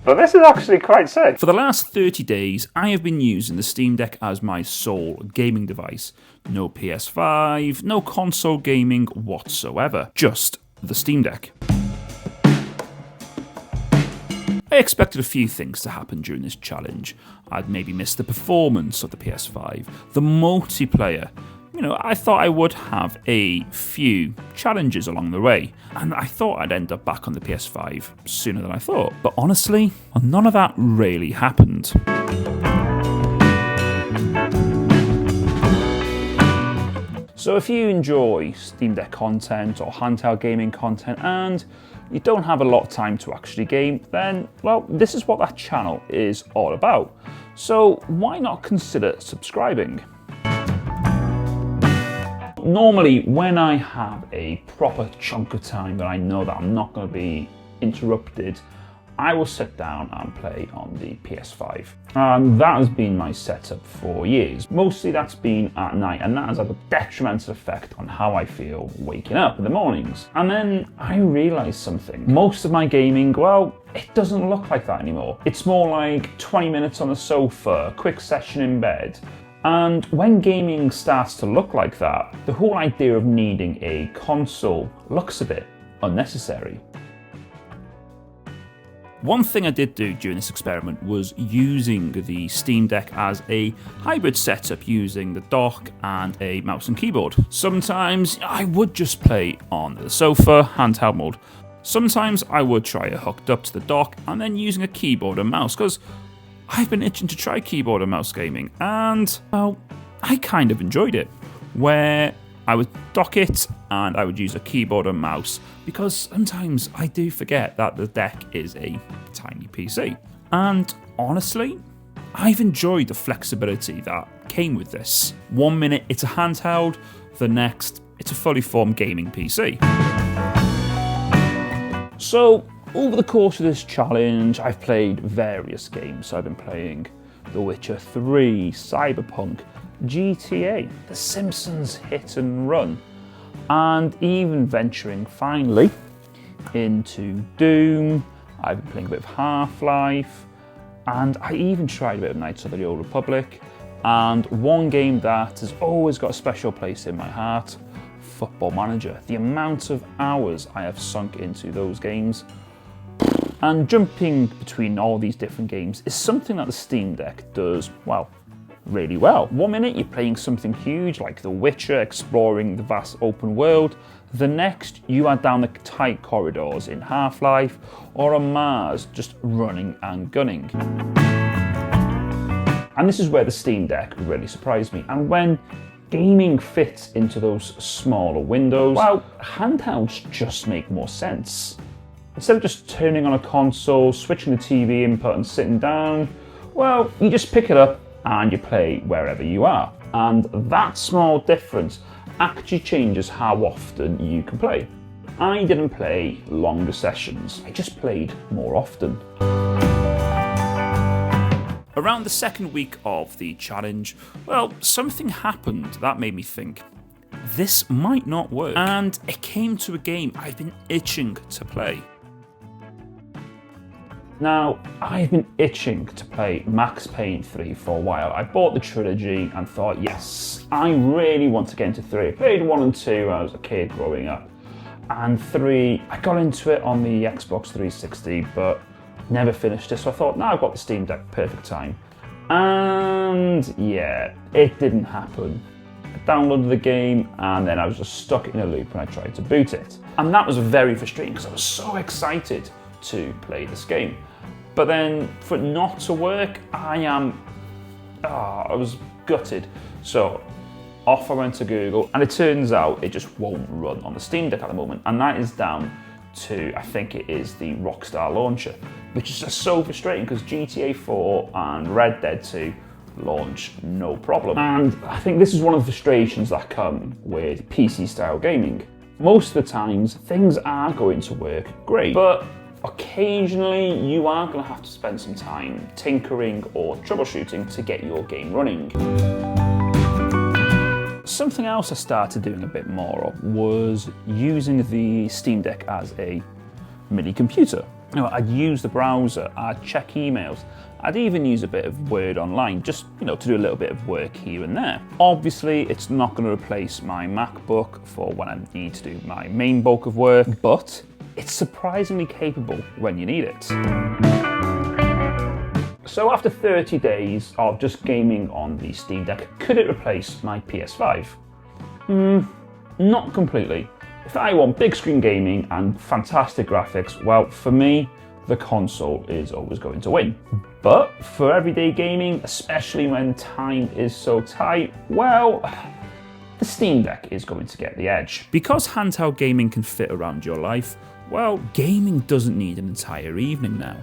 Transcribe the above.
But this is actually quite sick. For the last 30 days, I have been using the Steam Deck as my sole gaming device. No PS5, no console gaming whatsoever. Just the Steam Deck. I expected a few things to happen during this challenge. I'd maybe miss the performance of the PS5, the multiplayer. I thought I would have a few challenges along the way, and I thought I'd end up back on the PS5 sooner than I thought. But honestly, none of that really happened. So if you enjoy Steam Deck content or handheld gaming content and you don't have a lot of time to actually game, then, well, this is what that channel is all about. So why not consider subscribing? Normally, when I have a proper chunk of time that I know that I'm not going to be interrupted, I will sit down and play on the PS5. And that has been my setup for years. Mostly that's been at night, and that has had a detrimental effect on how I feel waking up in the mornings. And then I realised something. Most of my gaming, well, it doesn't look like that anymore. It's more like 20 minutes on the sofa, a quick session in bed. And when gaming starts to look like that, the whole idea of needing a console looks a bit unnecessary. One thing I did do during this experiment was using the Steam Deck as a hybrid setup using the dock and a mouse and keyboard. Sometimes I would just play on the sofa, handheld mode. Sometimes I would try it hooked up to the dock and then using a keyboard and mouse, because I've been itching to try keyboard and mouse gaming, and, well, I kind of enjoyed it, where I would dock it and I would use a keyboard and mouse, because sometimes I do forget that the deck is a tiny PC. And honestly, I've enjoyed the flexibility that came with this. 1 minute it's a handheld, the next it's a fully formed gaming PC. So, over the course of this challenge, I've played various games. So I've been playing The Witcher 3, Cyberpunk, GTA, The Simpsons Hit and Run, and even venturing finally into Doom. I've been playing a bit of Half-Life, and I even tried a bit of Knights of the Old Republic, and one game that has always got a special place in my heart, Football Manager. The amount of hours I have sunk into those games. And jumping between all these different games is something that the Steam Deck does, well, really well. 1 minute you're playing something huge like The Witcher, exploring the vast open world. The next you are down the tight corridors in Half-Life, or on Mars just running and gunning. And this is where the Steam Deck really surprised me. And when gaming fits into those smaller windows, well, handhelds just make more sense. Instead of just turning on a console, switching the TV input and sitting down, well, you just pick it up and you play wherever you are. And that small difference actually changes how often you can play. I didn't play longer sessions, I just played more often. Around the second week of the challenge, well, something happened that made me think, this might not work. And it came to a game I've been itching to play. Now, I've been itching to play Max Payne 3 for a while. I bought the trilogy and thought, yes, I really want to get into 3. I played 1 and 2 when I was a kid growing up. And 3, I got into it on the Xbox 360, but never finished it. So I thought, now I've got the Steam Deck, perfect time. And yeah, it didn't happen. I downloaded the game and then I was just stuck in a loop when I tried to boot it. And that was very frustrating because I was so excited to play this game. But then for it not to work, I was gutted. So off I went to Google, and it turns out it just won't run on the Steam Deck at the moment. And that is down to, I think it is the Rockstar launcher, which is just so frustrating because GTA 4 and Red Dead 2 launch no problem. And I think this is one of the frustrations that come with PC style gaming. Most of the times things are going to work great, but occasionally you are going to have to spend some time tinkering or troubleshooting to get your game running. Something else I started doing a bit more of was using the Steam Deck as a mini computer. You know, I'd use the browser, I'd check emails, I'd even use a bit of Word online, just, you know, to do a little bit of work here and there. Obviously, it's not going to replace my MacBook for when I need to do my main bulk of work, but it's surprisingly capable when you need it. So after 30 days of just gaming on the Steam Deck, could it replace my PS5? Not completely. If I want big screen gaming and fantastic graphics, well, for me, the console is always going to win. But for everyday gaming, especially when time is so tight, well, the Steam Deck is going to get the edge. Because handheld gaming can fit around your life, well, gaming doesn't need an entire evening now.